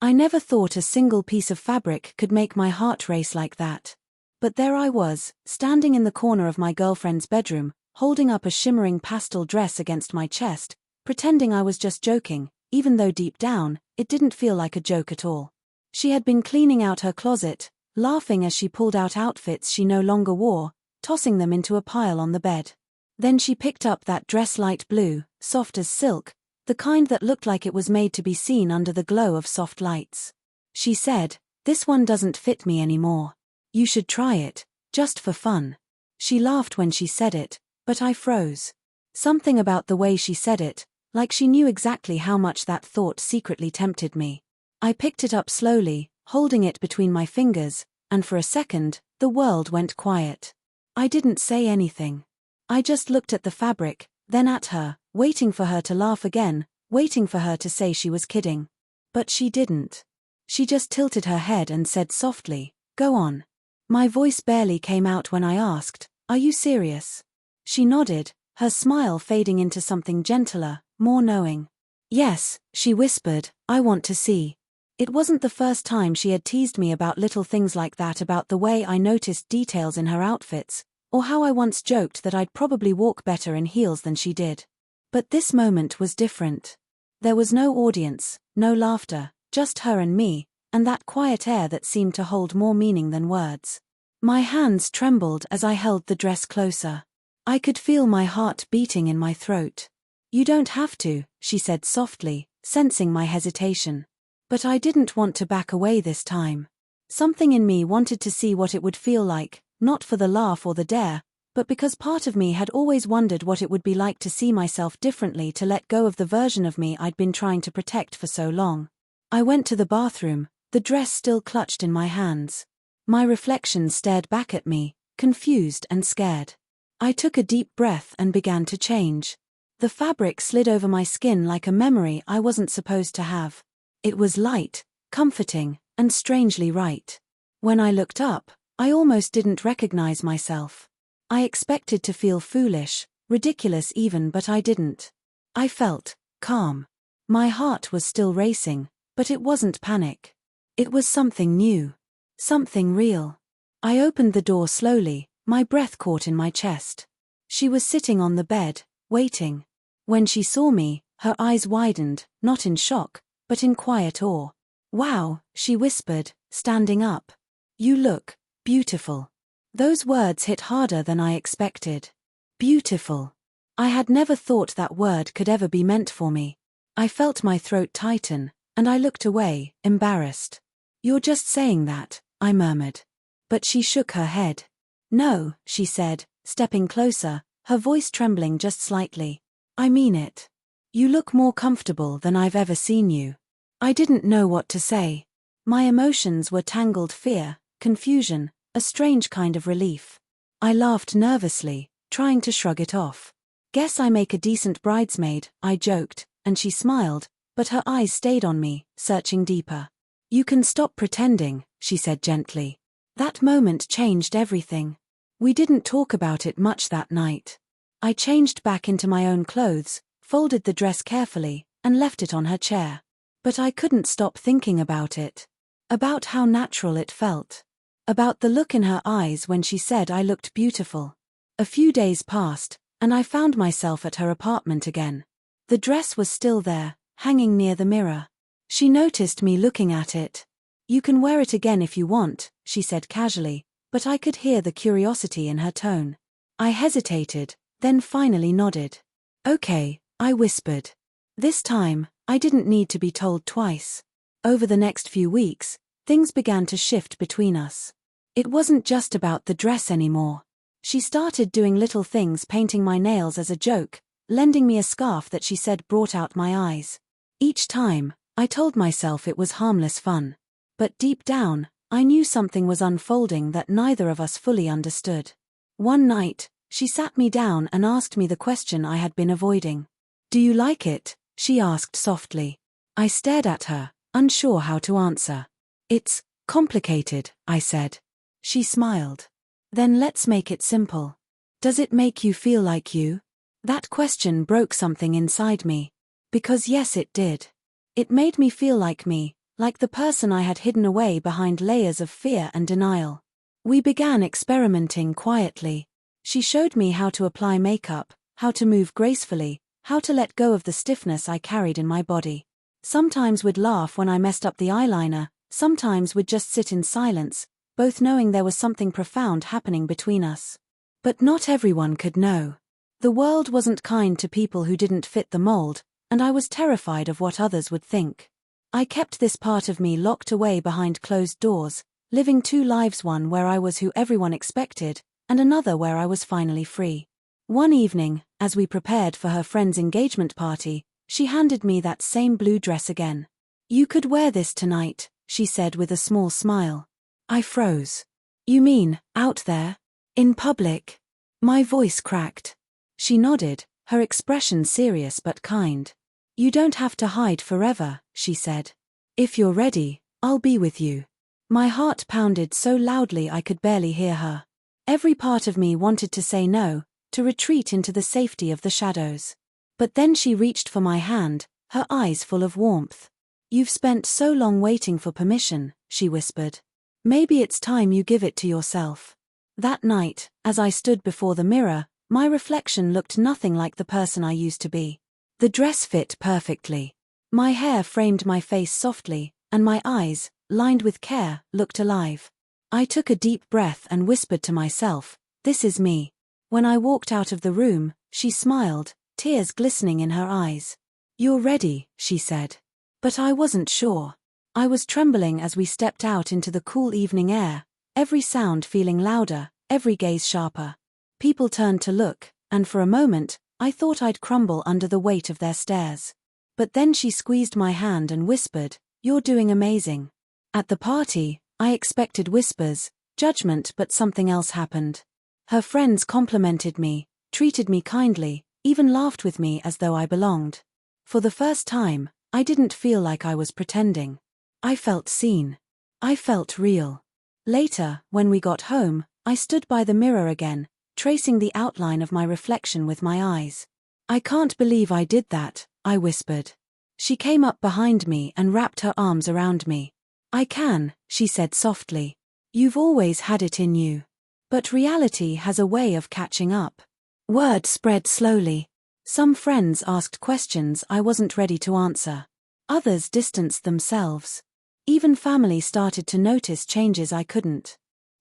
I never thought a single piece of fabric could make my heart race like that. But there I was, standing in the corner of my girlfriend's bedroom, holding up a shimmering pastel dress against my chest, pretending I was just joking, even though deep down, it didn't feel like a joke at all. She had been cleaning out her closet, laughing as she pulled out outfits she no longer wore, tossing them into a pile on the bed. Then she picked up that dress, light blue, soft as silk, the kind that looked like it was made to be seen under the glow of soft lights. She said, "This one doesn't fit me anymore. You should try it, just for fun." She laughed when she said it, but I froze. Something about the way she said it, like she knew exactly how much that thought secretly tempted me. I picked it up slowly, holding it between my fingers, and for a second, the world went quiet. I didn't say anything. I just looked at the fabric, then at her, waiting for her to laugh again, waiting for her to say she was kidding. But she didn't. She just tilted her head and said softly, "Go on." My voice barely came out when I asked, "Are you serious?" She nodded, her smile fading into something gentler, more knowing. "Yes," she whispered, "I want to see." It wasn't the first time she had teased me about little things like that, about the way I noticed details in her outfits, or how I once joked that I'd probably walk better in heels than she did. But this moment was different. There was no audience, no laughter, just her and me, and that quiet air that seemed to hold more meaning than words. My hands trembled as I held the dress closer. I could feel my heart beating in my throat. "You don't have to," she said softly, sensing my hesitation. But I didn't want to back away this time. Something in me wanted to see what it would feel like, not for the laugh or the dare, but because part of me had always wondered what it would be like to see myself differently, to let go of the version of me I'd been trying to protect for so long. I went to the bathroom, the dress still clutched in my hands. My reflection stared back at me, confused and scared. I took a deep breath and began to change. The fabric slid over my skin like a memory I wasn't supposed to have. It was light, comforting, and strangely right. When I looked up, I almost didn't recognize myself. I expected to feel foolish, ridiculous even, but I didn't. I felt calm. My heart was still racing, but it wasn't panic. It was something new. Something real. I opened the door slowly, my breath caught in my chest. She was sitting on the bed, waiting. When she saw me, her eyes widened, not in shock, but in quiet awe. "Wow," she whispered, standing up. "You look beautiful." Those words hit harder than I expected. Beautiful. I had never thought that word could ever be meant for me. I felt my throat tighten, and I looked away, embarrassed. "You're just saying that," I murmured. But she shook her head. "No," she said, stepping closer, her voice trembling just slightly. "I mean it. You look more comfortable than I've ever seen you." I didn't know what to say. My emotions were tangled: fear, confusion, a strange kind of relief. I laughed nervously, trying to shrug it off. "Guess I make a decent bridesmaid," I joked, and she smiled, but her eyes stayed on me, searching deeper. "You can stop pretending," she said gently. That moment changed everything. We didn't talk about it much that night. I changed back into my own clothes, folded the dress carefully, and left it on her chair. But I couldn't stop thinking about it. About how natural it felt. About the look in her eyes when she said I looked beautiful. A few days passed, and I found myself at her apartment again. The dress was still there, hanging near the mirror. She noticed me looking at it. "You can wear it again if you want," she said casually, but I could hear the curiosity in her tone. I hesitated, then finally nodded. "Okay," I whispered. This time, I didn't need to be told twice. Over the next few weeks, things began to shift between us. It wasn't just about the dress anymore. She started doing little things, painting my nails as a joke, lending me a scarf that she said brought out my eyes. Each time, I told myself it was harmless fun. But deep down, I knew something was unfolding that neither of us fully understood. One night, she sat me down and asked me the question I had been avoiding. "Do you like it?" she asked softly. I stared at her, unsure how to answer. "It's complicated," I said. She smiled. "Then let's make it simple. Does it make you feel like you?" That question broke something inside me. Because yes, it did. It made me feel like me, like the person I had hidden away behind layers of fear and denial. We began experimenting quietly. She showed me how to apply makeup, how to move gracefully, how to let go of the stiffness I carried in my body. Sometimes we'd laugh when I messed up the eyeliner, sometimes we'd just sit in silence, both knowing there was something profound happening between us. But not everyone could know. The world wasn't kind to people who didn't fit the mold, and I was terrified of what others would think. I kept this part of me locked away behind closed doors, living two lives, one where I was who everyone expected, and another where I was finally free. One evening, as we prepared for her friend's engagement party, she handed me that same blue dress again. "You could wear this tonight," she said with a small smile. I froze. "You mean, out there? In public?" My voice cracked. She nodded, her expression serious but kind. "You don't have to hide forever," she said. "If you're ready, I'll be with you." My heart pounded so loudly I could barely hear her. Every part of me wanted to say no, to retreat into the safety of the shadows. But then she reached for my hand, her eyes full of warmth. "You've spent so long waiting for permission," she whispered. "Maybe it's time you give it to yourself." That night, as I stood before the mirror, my reflection looked nothing like the person I used to be. The dress fit perfectly. My hair framed my face softly, and my eyes, lined with care, looked alive. I took a deep breath and whispered to myself, "This is me." When I walked out of the room, she smiled, tears glistening in her eyes. "You're ready," she said. But I wasn't sure. I was trembling as we stepped out into the cool evening air, every sound feeling louder, every gaze sharper. People turned to look, and for a moment, I thought I'd crumble under the weight of their stares. But then she squeezed my hand and whispered, "You're doing amazing." At the party, I expected whispers, judgment, but something else happened. Her friends complimented me, treated me kindly, even laughed with me as though I belonged. For the first time, I didn't feel like I was pretending. I felt seen. I felt real. Later, when we got home, I stood by the mirror again, tracing the outline of my reflection with my eyes. "I can't believe I did that," I whispered. She came up behind me and wrapped her arms around me. "I can," she said softly. "You've always had it in you. But reality has a way of catching up." Word spread slowly. Some friends asked questions I wasn't ready to answer. Others distanced themselves. Even family started to notice changes I couldn't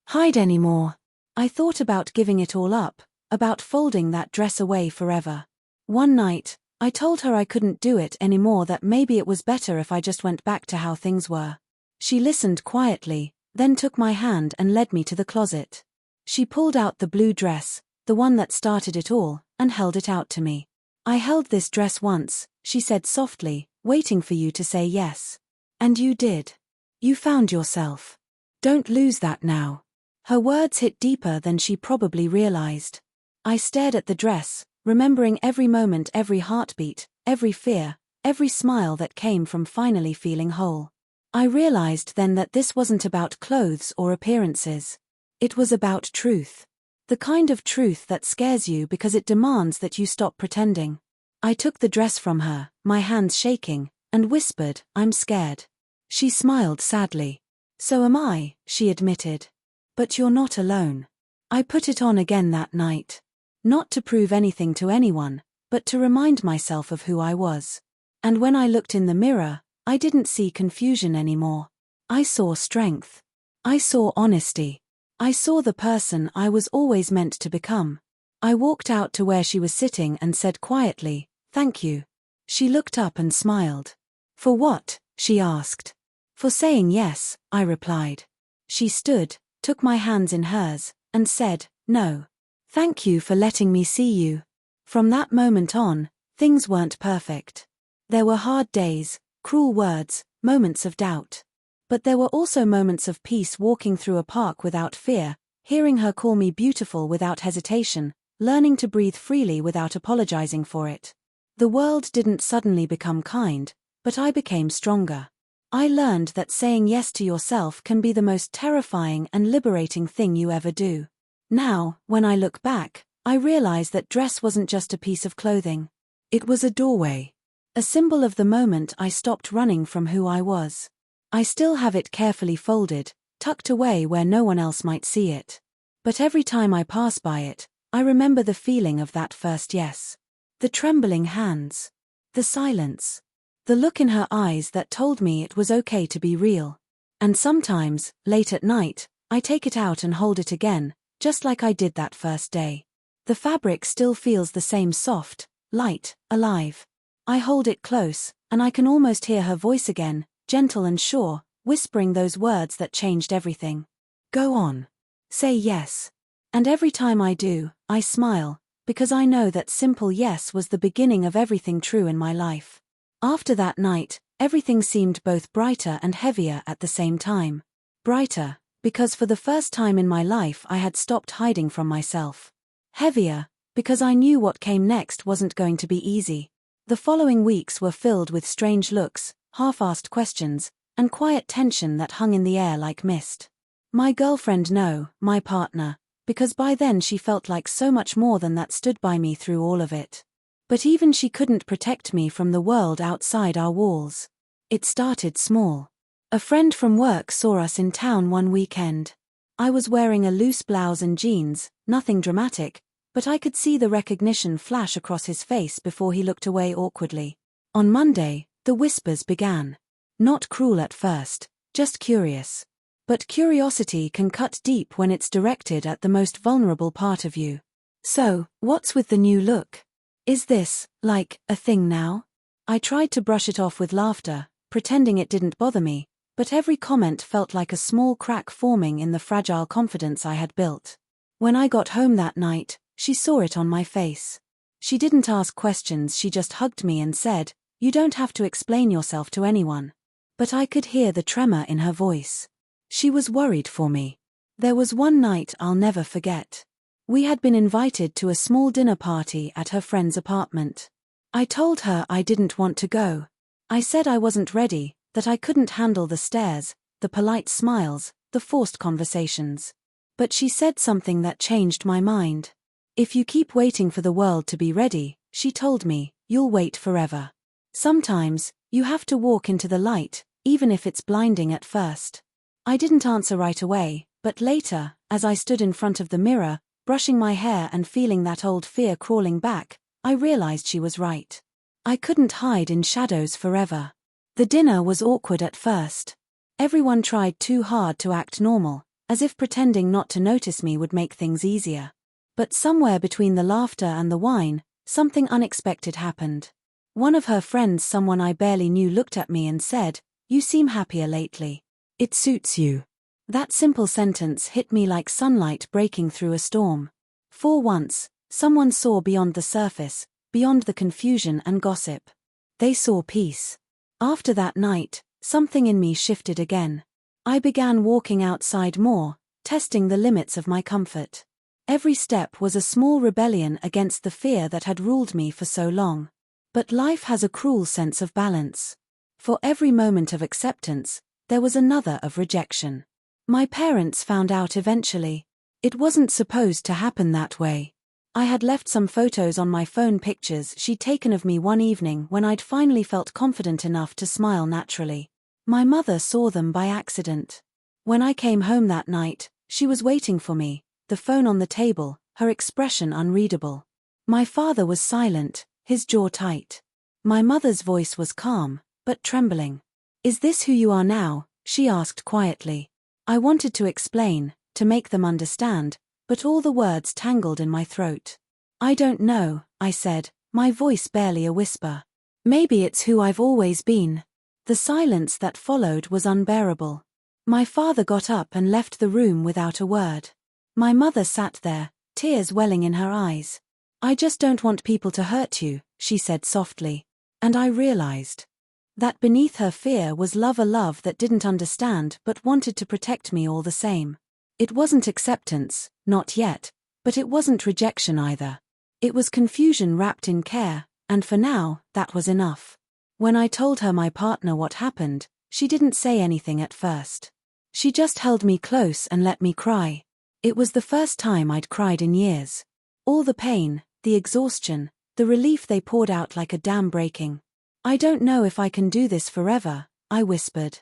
hide anymore. I thought about giving it all up, about folding that dress away forever. One night, I told her I couldn't do it anymore, that maybe it was better if I just went back to how things were. She listened quietly, then took my hand and led me to the closet. She pulled out the blue dress, the one that started it all, and held it out to me. "I held this dress once," she said softly, "waiting for you to say yes. And you did. You found yourself. Don't lose that now." Her words hit deeper than she probably realized. I stared at the dress, remembering every moment, every heartbeat, every fear, every smile that came from finally feeling whole. I realized then that this wasn't about clothes or appearances. It was about truth. The kind of truth that scares you because it demands that you stop pretending. I took the dress from her, my hands shaking, and whispered, "I'm scared." She smiled sadly. "So am I," she admitted. "But you're not alone." I put it on again that night. Not to prove anything to anyone, but to remind myself of who I was. And when I looked in the mirror, I didn't see confusion anymore. I saw strength. I saw honesty. I saw the person I was always meant to become. I walked out to where she was sitting and said quietly, "Thank you." She looked up and smiled. "For what?" she asked. "For saying yes," I replied. She stood, took my hands in hers, and said, "No. Thank you for letting me see you." From that moment on, things weren't perfect. There were hard days, cruel words, moments of doubt. But there were also moments of peace, walking through a park without fear, hearing her call me beautiful without hesitation, learning to breathe freely without apologizing for it. The world didn't suddenly become kind, but I became stronger. I learned that saying yes to yourself can be the most terrifying and liberating thing you ever do. Now, when I look back, I realize that dress wasn't just a piece of clothing. It was a doorway. A symbol of the moment I stopped running from who I was. I still have it carefully folded, tucked away where no one else might see it. But every time I pass by it, I remember the feeling of that first yes. The trembling hands. The silence. The look in her eyes that told me it was okay to be real. And sometimes, late at night, I take it out and hold it again, just like I did that first day. The fabric still feels the same soft, light, alive. I hold it close, and I can almost hear her voice again, gentle and sure, whispering those words that changed everything. Go on. Say yes. And every time I do, I smile, because I know that simple yes was the beginning of everything true in my life. After that night, everything seemed both brighter and heavier at the same time. Brighter, because for the first time in my life I had stopped hiding from myself. Heavier, because I knew what came next wasn't going to be easy. The following weeks were filled with strange looks, half-asked questions, and quiet tension that hung in the air like mist. My girlfriend no, my partner, because by then she felt like so much more than that stood by me through all of it. But even she couldn't protect me from the world outside our walls. It started small. A friend from work saw us in town one weekend. I was wearing a loose blouse and jeans, nothing dramatic, but I could see the recognition flash across his face before he looked away awkwardly. On Monday, the whispers began. Not cruel at first, just curious. But curiosity can cut deep when it's directed at the most vulnerable part of you. So, what's with the new look? Is this, like, a thing now? I tried to brush it off with laughter, pretending it didn't bother me, but every comment felt like a small crack forming in the fragile confidence I had built. When I got home that night, she saw it on my face. She didn't ask questions, she just hugged me and said, "You don't have to explain yourself to anyone." But I could hear the tremor in her voice. She was worried for me. There was one night I'll never forget. We had been invited to a small dinner party at her friend's apartment. I told her I didn't want to go. I said I wasn't ready, that I couldn't handle the stares, the polite smiles, the forced conversations. But she said something that changed my mind. If you keep waiting for the world to be ready, she told me, you'll wait forever. Sometimes, you have to walk into the light, even if it's blinding at first. I didn't answer right away, but later, as I stood in front of the mirror, brushing my hair and feeling that old fear crawling back, I realized she was right. I couldn't hide in shadows forever. The dinner was awkward at first. Everyone tried too hard to act normal, as if pretending not to notice me would make things easier. But somewhere between the laughter and the wine, something unexpected happened. One of her friends, someone I barely knew, looked at me and said, "You seem happier lately. It suits you." That simple sentence hit me like sunlight breaking through a storm. For once, someone saw beyond the surface, beyond the confusion and gossip. They saw peace. After that night, something in me shifted again. I began walking outside more, testing the limits of my comfort. Every step was a small rebellion against the fear that had ruled me for so long. But life has a cruel sense of balance. For every moment of acceptance, there was another of rejection. My parents found out eventually. It wasn't supposed to happen that way. I had left some photos on my phone, pictures she'd taken of me one evening when I'd finally felt confident enough to smile naturally. My mother saw them by accident. When I came home that night, she was waiting for me, the phone on the table, her expression unreadable. My father was silent, his jaw tight. My mother's voice was calm, but trembling. "Is this who you are now?" she asked quietly. I wanted to explain, to make them understand, but all the words tangled in my throat. "I don't know," I said, my voice barely a whisper. "Maybe it's who I've always been." The silence that followed was unbearable. My father got up and left the room without a word. My mother sat there, tears welling in her eyes. "I just don't want people to hurt you," she said softly. And I realized that beneath her fear was love, a love that didn't understand but wanted to protect me all the same. It wasn't acceptance, not yet, but it wasn't rejection either. It was confusion wrapped in care, and for now, that was enough. When I told her, my partner, what happened, she didn't say anything at first. She just held me close and let me cry. It was the first time I'd cried in years. All the pain, the exhaustion, the relief, they poured out like a dam breaking. "I don't know if I can do this forever," I whispered.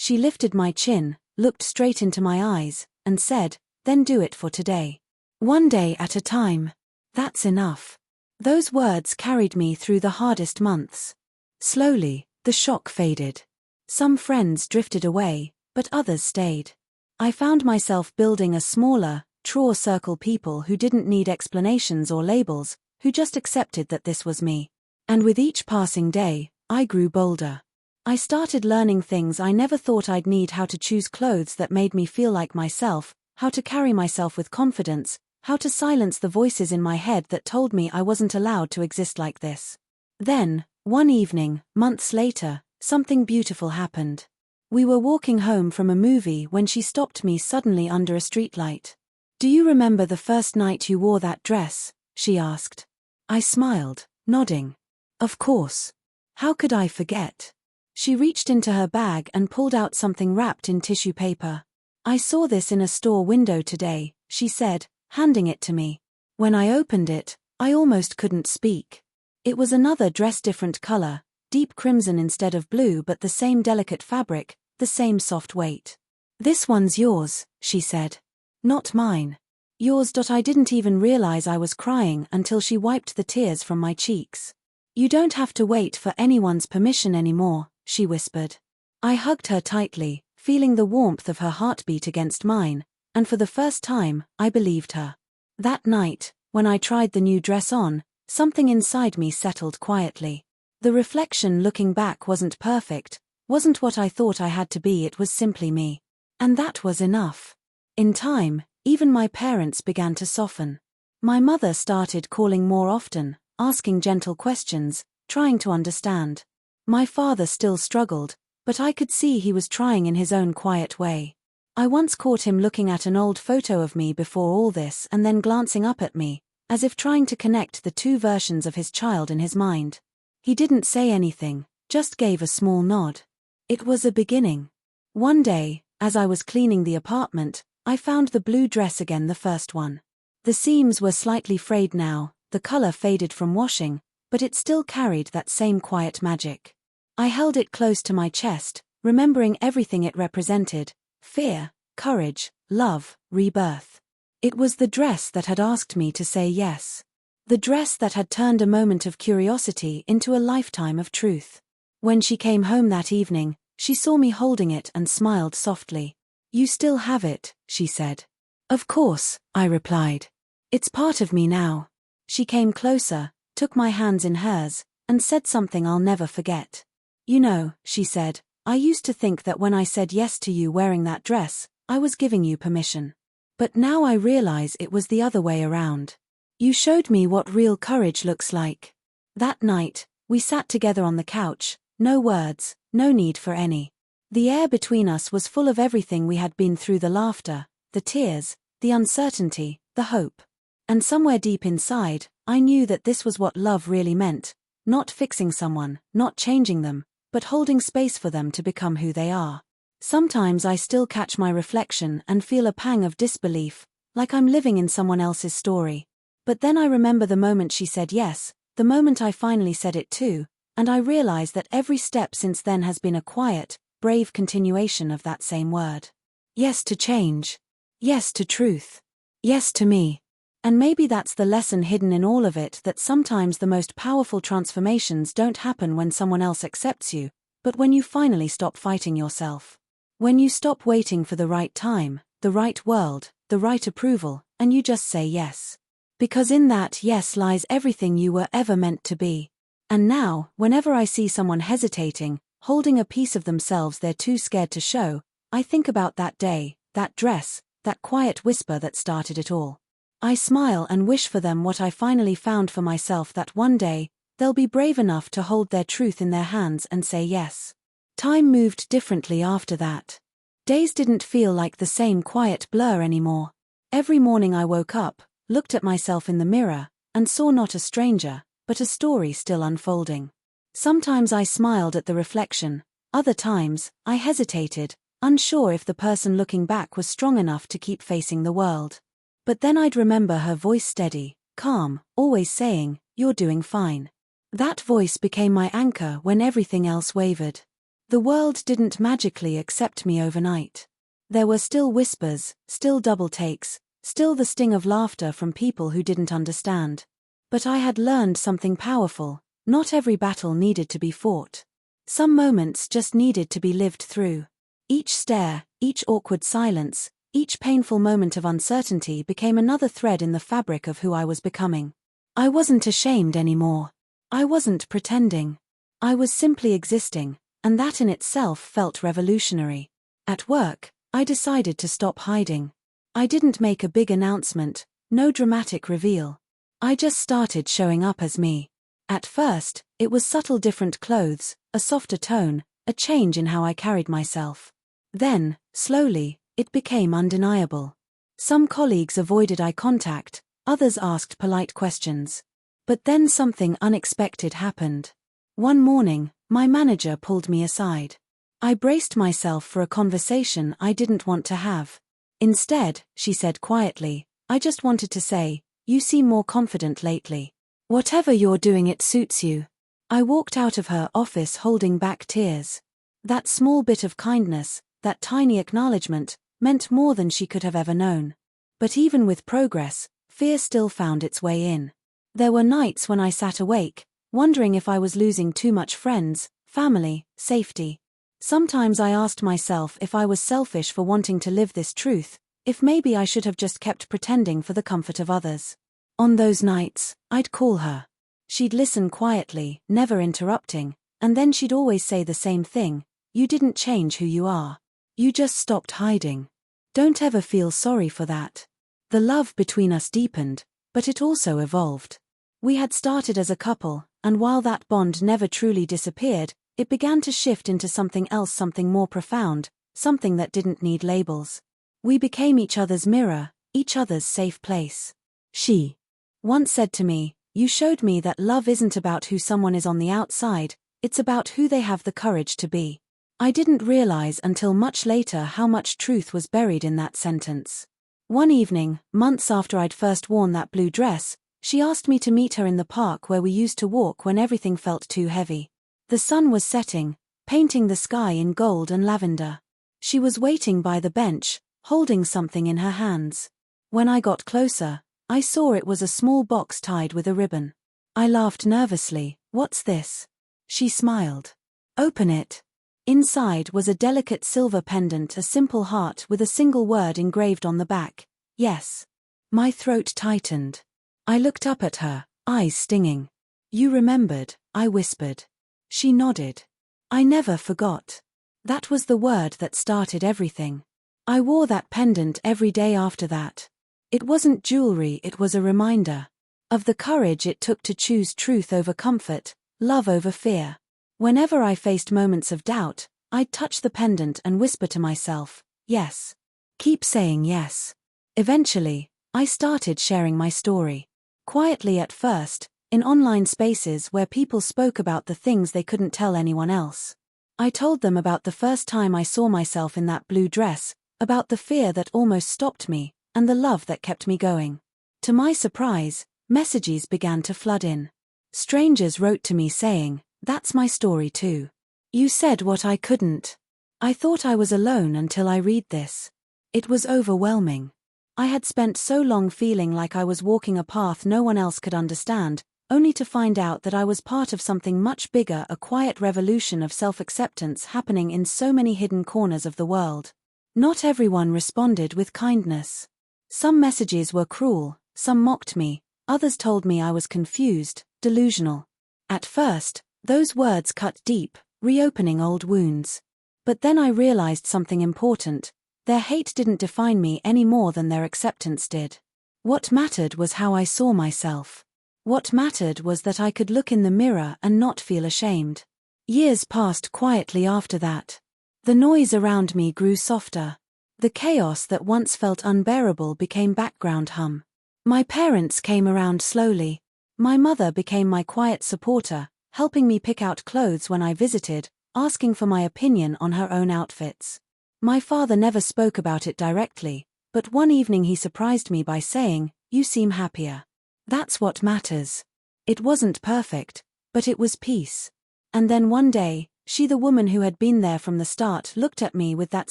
She lifted my chin, looked straight into my eyes, and said, "Then do it for today. One day at a time. That's enough." Those words carried me through the hardest months. Slowly, the shock faded. Some friends drifted away, but others stayed. I found myself building a smaller, truer circle, people who didn't need explanations or labels, who just accepted that this was me. And with each passing day, I grew bolder. I started learning things I never thought I'd need: how to choose clothes that made me feel like myself, how to carry myself with confidence, how to silence the voices in my head that told me I wasn't allowed to exist like this. Then, one evening, months later, something beautiful happened. We were walking home from a movie when she stopped me suddenly under a streetlight. "Do you remember the first night you wore that dress?" she asked. I smiled, nodding. Of course. How could I forget? She reached into her bag and pulled out something wrapped in tissue paper. "I saw this in a store window today," she said, handing it to me. When I opened it, I almost couldn't speak. It was another dress, different color, deep crimson instead of blue, but the same delicate fabric, the same soft weight. "This one's yours," she said. "Not mine." "Yours." I didn't even realize I was crying until she wiped the tears from my cheeks. "You don't have to wait for anyone's permission anymore," she whispered. I hugged her tightly, feeling the warmth of her heartbeat against mine, and for the first time, I believed her. That night, when I tried the new dress on, something inside me settled quietly. The reflection looking back wasn't perfect, wasn't what I thought I had to be, it was simply me. And that was enough. In time, even my parents began to soften. My mother started calling more often, asking gentle questions, trying to understand. My father still struggled, but I could see he was trying in his own quiet way. I once caught him looking at an old photo of me before all this and then glancing up at me, as if trying to connect the two versions of his child in his mind. He didn't say anything, just gave a small nod. It was a beginning. One day, as I was cleaning the apartment, I found the blue dress again, the first one. The seams were slightly frayed now, the color faded from washing, but it still carried that same quiet magic. I held it close to my chest, remembering everything it represented: fear, courage, love, rebirth. It was the dress that had asked me to say yes. The dress that had turned a moment of curiosity into a lifetime of truth. When she came home that evening, she saw me holding it and smiled softly. "You still have it," she said. "Of course," I replied. "It's part of me now." She came closer, took my hands in hers, and said something I'll never forget. "You know," she said, "I used to think that when I said yes to you wearing that dress, I was giving you permission. But now I realize it was the other way around. You showed me what real courage looks like." That night, we sat together on the couch, no words, no need for any. The air between us was full of everything we had been through: the laughter, the tears, the uncertainty, the hope. And somewhere deep inside, I knew that this was what love really meant: not fixing someone, not changing them, but holding space for them to become who they are. Sometimes I still catch my reflection and feel a pang of disbelief, like I'm living in someone else's story. But then I remember the moment she said yes, the moment I finally said it too, and I realize that every step since then has been a quiet, brave continuation of that same word. Yes to change. Yes to truth. Yes to me. And maybe that's the lesson hidden in all of it, that sometimes the most powerful transformations don't happen when someone else accepts you, but when you finally stop fighting yourself. When you stop waiting for the right time, the right world, the right approval, and you just say yes. Because in that yes lies everything you were ever meant to be. And now, whenever I see someone hesitating, holding a piece of themselves they're too scared to show, I think about that day, that dress, that quiet whisper that started it all. I smile and wish for them what I finally found for myself: that one day, they'll be brave enough to hold their truth in their hands and say yes. Time moved differently after that. Days didn't feel like the same quiet blur anymore. Every morning I woke up, looked at myself in the mirror, and saw not a stranger, but a story still unfolding. Sometimes I smiled at the reflection, other times, I hesitated, unsure if the person looking back was strong enough to keep facing the world. But then I'd remember her voice, steady, calm, always saying, "You're doing fine." That voice became my anchor when everything else wavered. The world didn't magically accept me overnight. There were still whispers, still double takes, still the sting of laughter from people who didn't understand. But I had learned something powerful: not every battle needed to be fought. Some moments just needed to be lived through. Each stare, each awkward silence, each painful moment of uncertainty became another thread in the fabric of who I was becoming. I wasn't ashamed anymore. I wasn't pretending. I was simply existing, and that in itself felt revolutionary. At work, I decided to stop hiding. I didn't make a big announcement, no dramatic reveal. I just started showing up as me. At first, it was subtle different clothes, a softer tone, a change in how I carried myself. Then, slowly, it became undeniable. Some colleagues avoided eye contact, others asked polite questions. But then something unexpected happened. One morning, my manager pulled me aside. I braced myself for a conversation I didn't want to have. Instead, she said quietly, "I just wanted to say, you seem more confident lately. Whatever you're doing, it suits you." I walked out of her office holding back tears. That small bit of kindness, that tiny acknowledgement, meant more than she could have ever known. But even with progress, fear still found its way in. There were nights when I sat awake, wondering if I was losing too much friends, family, safety. Sometimes I asked myself if I was selfish for wanting to live this truth, if maybe I should have just kept pretending for the comfort of others. On those nights, I'd call her. She'd listen quietly, never interrupting, and then she'd always say the same thing: "You didn't change who you are. You just stopped hiding. Don't ever feel sorry for that." The love between us deepened, but it also evolved. We had started as a couple, and while that bond never truly disappeared, it began to shift into something else, something more profound, something that didn't need labels. We became each other's mirror, each other's safe place. She once said to me, "You showed me that love isn't about who someone is on the outside, it's about who they have the courage to be." I didn't realize until much later how much truth was buried in that sentence. One evening, months after I'd first worn that blue dress, she asked me to meet her in the park where we used to walk when everything felt too heavy. The sun was setting, painting the sky in gold and lavender. She was waiting by the bench, holding something in her hands. When I got closer, I saw it was a small box tied with a ribbon. I laughed nervously. "What's this?" She smiled. "Open it." Inside was a delicate silver pendant, a simple heart with a single word engraved on the back: "Yes." My throat tightened. I looked up at her, eyes stinging. "You remembered," I whispered. She nodded. "I never forgot." That was the word that started everything. I wore that pendant every day after that. It wasn't jewelry, it was a reminder of the courage it took to choose truth over comfort, love over fear. Whenever I faced moments of doubt, I'd touch the pendant and whisper to myself, "Yes." Keep saying yes. Eventually, I started sharing my story. Quietly at first, in online spaces where people spoke about the things they couldn't tell anyone else. I told them about the first time I saw myself in that blue dress, about the fear that almost stopped me, and the love that kept me going. To my surprise, messages began to flood in. Strangers wrote to me saying, "That's my story too. You said what I couldn't." I thought I was alone until I read this. It was overwhelming. I had spent so long feeling like I was walking a path no one else could understand, only to find out that I was part of something much bigger, a quiet revolution of self-acceptance happening in so many hidden corners of the world. Not everyone responded with kindness. Some messages were cruel, some mocked me, others told me I was confused, delusional. At first, those words cut deep, reopening old wounds. But then I realized something important: their hate didn't define me any more than their acceptance did. What mattered was how I saw myself. What mattered was that I could look in the mirror and not feel ashamed. Years passed quietly after that. The noise around me grew softer. The chaos that once felt unbearable became background hum. My parents came around slowly. My mother became my quiet supporter, helping me pick out clothes when I visited, asking for my opinion on her own outfits. My father never spoke about it directly, but one evening he surprised me by saying, "You seem happier." That's what matters. It wasn't perfect, but it was peace. And then one day, She, the woman who had been there from the start, looked at me with that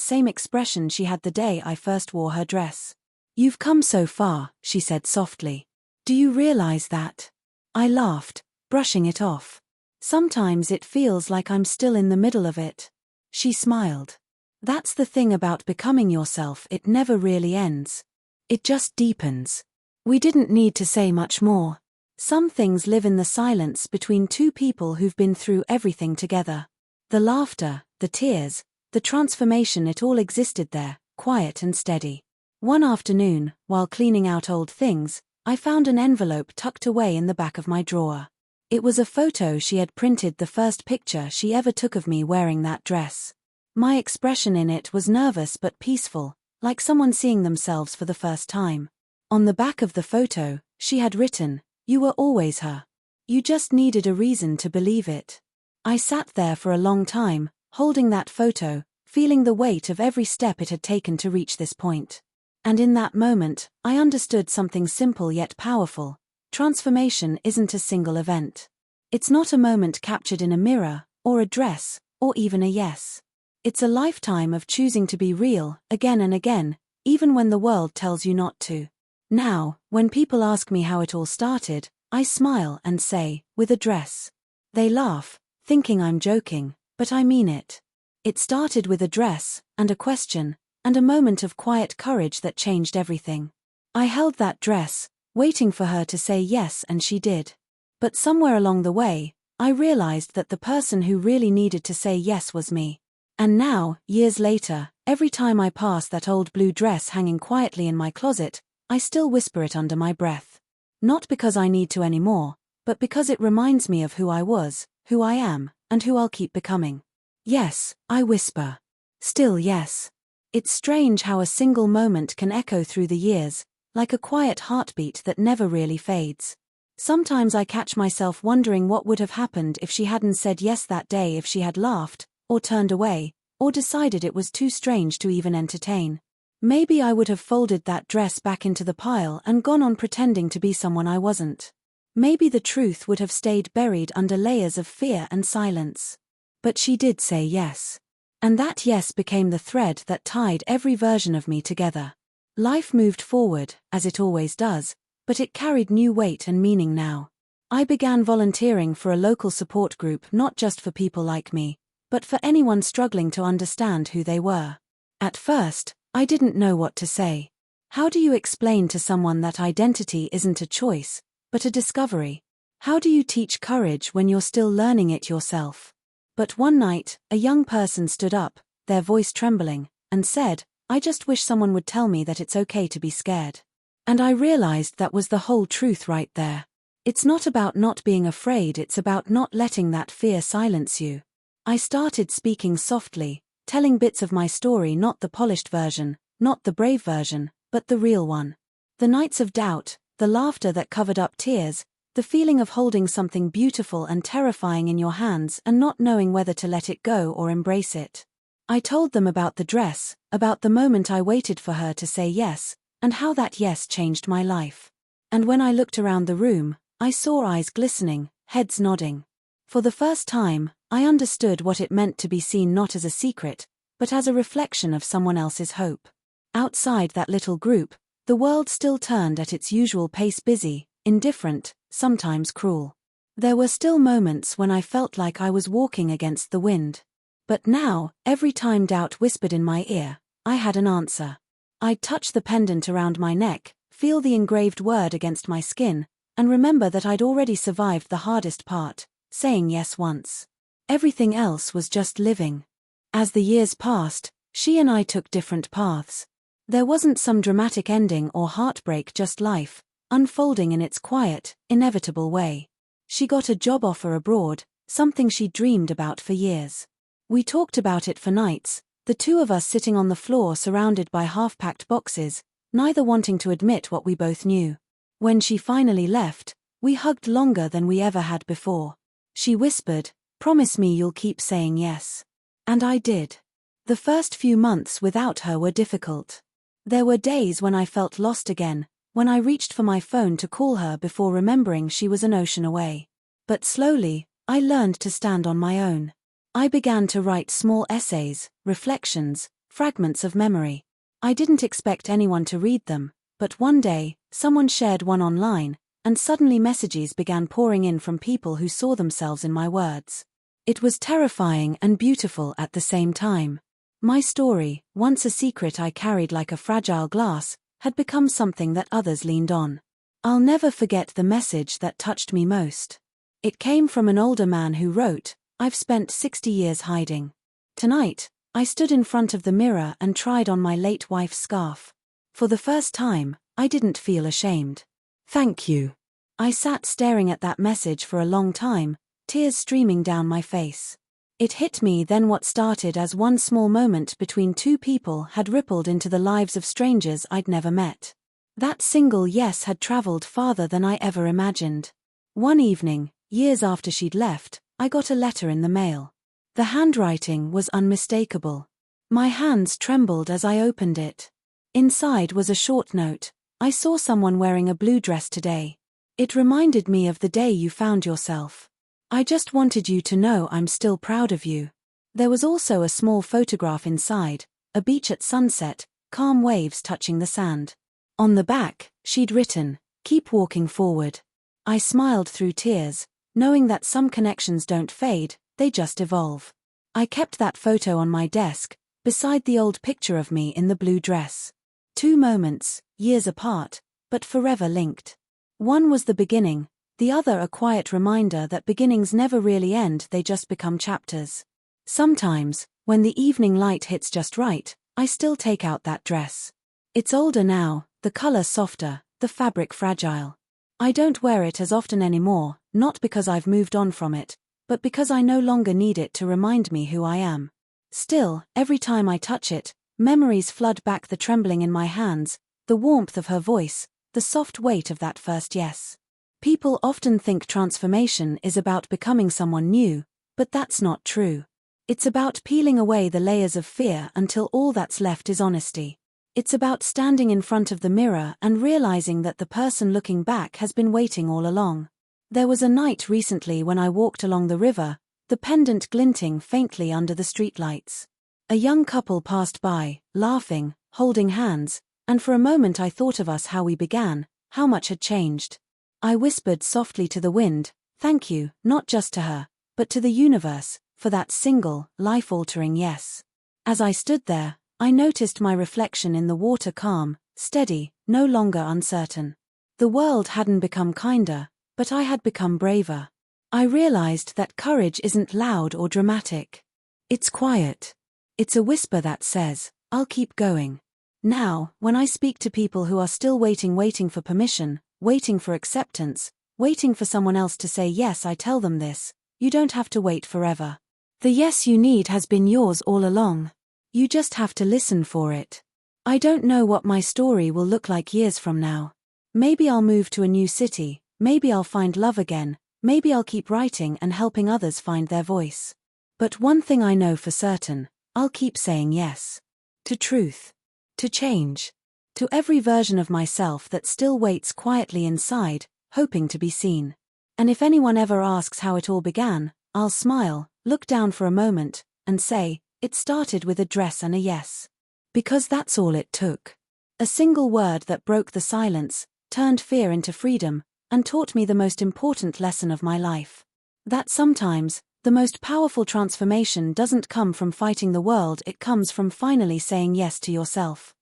same expression she had the day I first wore her dress. "You've come so far," she said softly. "Do you realize that?" I laughed, brushing it off. "Sometimes it feels like I'm still in the middle of it." She smiled. "That's the thing about becoming yourself, it never really ends. It just deepens." We didn't need to say much more. Some things live in the silence between two people who've been through everything together. The laughter, the tears, the transformation, it all existed there, quiet and steady. One afternoon, while cleaning out old things, I found an envelope tucked away in the back of my drawer. It was a photo she had printed, the first picture she ever took of me wearing that dress. My expression in it was nervous but peaceful, like someone seeing themselves for the first time. On the back of the photo, she had written, "You were always her. You just needed a reason to believe it." I sat there for a long time, holding that photo, feeling the weight of every step it had taken to reach this point. And in that moment, I understood something simple yet powerful. Transformation isn't a single event. It's not a moment captured in a mirror, or a dress, or even a yes. It's a lifetime of choosing to be real, again and again, even when the world tells you not to. Now, when people ask me how it all started, I smile and say, with a dress. They laugh, thinking I'm joking, but I mean it. It started with a dress, and a question, and a moment of quiet courage that changed everything. I held that dress, waiting for her to say yes, and she did. But somewhere along the way, I realized that the person who really needed to say yes was me. And now, years later, every time I pass that old blue dress hanging quietly in my closet, I still whisper it under my breath. Not because I need to anymore, but because it reminds me of who I was, who I am, and who I'll keep becoming. Yes, I whisper. Still yes. It's strange how a single moment can echo through the years, like a quiet heartbeat that never really fades. Sometimes I catch myself wondering what would have happened if she hadn't said yes that day, if she had laughed, or turned away, or decided it was too strange to even entertain. Maybe I would have folded that dress back into the pile and gone on pretending to be someone I wasn't. Maybe the truth would have stayed buried under layers of fear and silence. But she did say yes. And that yes became the thread that tied every version of me together. Life moved forward, as it always does, but it carried new weight and meaning now. I began volunteering for a local support group, not just for people like me, but for anyone struggling to understand who they were. At first, I didn't know what to say. How do you explain to someone that identity isn't a choice, but a discovery? How do you teach courage when you're still learning it yourself? But one night, a young person stood up, their voice trembling, and said, "I just wish someone would tell me that it's okay to be scared." And I realized that was the whole truth right there. It's not about not being afraid, it's about not letting that fear silence you. I started speaking softly, telling bits of my story, not the polished version, not the brave version, but the real one. The nights of doubt, the laughter that covered up tears, the feeling of holding something beautiful and terrifying in your hands and not knowing whether to let it go or embrace it. I told them about the dress, about the moment I waited for her to say yes, and how that yes changed my life. And when I looked around the room, I saw eyes glistening, heads nodding. For the first time, I understood what it meant to be seen not as a secret, but as a reflection of someone else's hope. Outside that little group, the world still turned at its usual pace, busy, indifferent, sometimes cruel. There were still moments when I felt like I was walking against the wind. But now, every time doubt whispered in my ear, I had an answer. I'd touch the pendant around my neck, feel the engraved word against my skin, and remember that I'd already survived the hardest part, saying yes once. Everything else was just living. As the years passed, she and I took different paths. There wasn't some dramatic ending or heartbreak, just life, unfolding in its quiet, inevitable way. She got a job offer abroad, something she dreamed about for years. We talked about it for nights, the two of us sitting on the floor surrounded by half-packed boxes, neither wanting to admit what we both knew. When she finally left, we hugged longer than we ever had before. She whispered, "Promise me you'll keep saying yes." And I did. The first few months without her were difficult. There were days when I felt lost again, when I reached for my phone to call her before remembering she was an ocean away. But slowly, I learned to stand on my own. I began to write small essays, reflections, fragments of memory. I didn't expect anyone to read them, but one day, someone shared one online, and suddenly messages began pouring in from people who saw themselves in my words. It was terrifying and beautiful at the same time. My story, once a secret I carried like a fragile glass, had become something that others leaned on. I'll never forget the message that touched me most. It came from an older man who wrote, "I've spent 60 years hiding. Tonight, I stood in front of the mirror and tried on my late wife's scarf. For the first time, I didn't feel ashamed. Thank you." I sat staring at that message for a long time, tears streaming down my face. It hit me then what started as one small moment between two people had rippled into the lives of strangers I'd never met. That single yes had traveled farther than I ever imagined. One evening, years after she'd left, I got a letter in the mail. The handwriting was unmistakable. My hands trembled as I opened it. Inside was a short note. "I saw someone wearing a blue dress today. It reminded me of the day you found yourself. I just wanted you to know I'm still proud of you." There was also a small photograph inside, a beach at sunset, calm waves touching the sand. On the back, she'd written, "Keep walking forward." I smiled through tears, knowing that some connections don't fade, they just evolve. I kept that photo on my desk, beside the old picture of me in the blue dress. Two moments, years apart, but forever linked. One was the beginning, the other a quiet reminder that beginnings never really end, they just become chapters. Sometimes, when the evening light hits just right, I still take out that dress. It's older now, the color softer, the fabric fragile. I don't wear it as often anymore, not because I've moved on from it, but because I no longer need it to remind me who I am. Still, every time I touch it, memories flood back, the trembling in my hands, the warmth of her voice, the soft weight of that first yes. People often think transformation is about becoming someone new, but that's not true. It's about peeling away the layers of fear until all that's left is honesty. It's about standing in front of the mirror and realizing that the person looking back has been waiting all along. There was a night recently when I walked along the river, the pendant glinting faintly under the streetlights. A young couple passed by, laughing, holding hands, and for a moment I thought of us, how we began, how much had changed. I whispered softly to the wind, "Thank you," not just to her, but to the universe, for that single, life-altering yes. As I stood there, I noticed my reflection in the water, calm, steady, no longer uncertain. The world hadn't become kinder, but I had become braver. I realized that courage isn't loud or dramatic. It's quiet. It's a whisper that says, "I'll keep going." Now, when I speak to people who are still waiting for permission, waiting for acceptance, waiting for someone else to say yes, I tell them this: you don't have to wait forever. The yes you need has been yours all along. You just have to listen for it. I don't know what my story will look like years from now. Maybe I'll move to a new city, maybe I'll find love again, maybe I'll keep writing and helping others find their voice. But one thing I know for certain, I'll keep saying yes. To truth. To change. To every version of myself that still waits quietly inside, hoping to be seen. And if anyone ever asks how it all began, I'll smile, look down for a moment, and say, it started with a dress and a yes. Because that's all it took. A single word that broke the silence, turned fear into freedom, and taught me the most important lesson of my life. That sometimes, the most powerful transformation doesn't come from fighting the world, it comes from finally saying yes to yourself.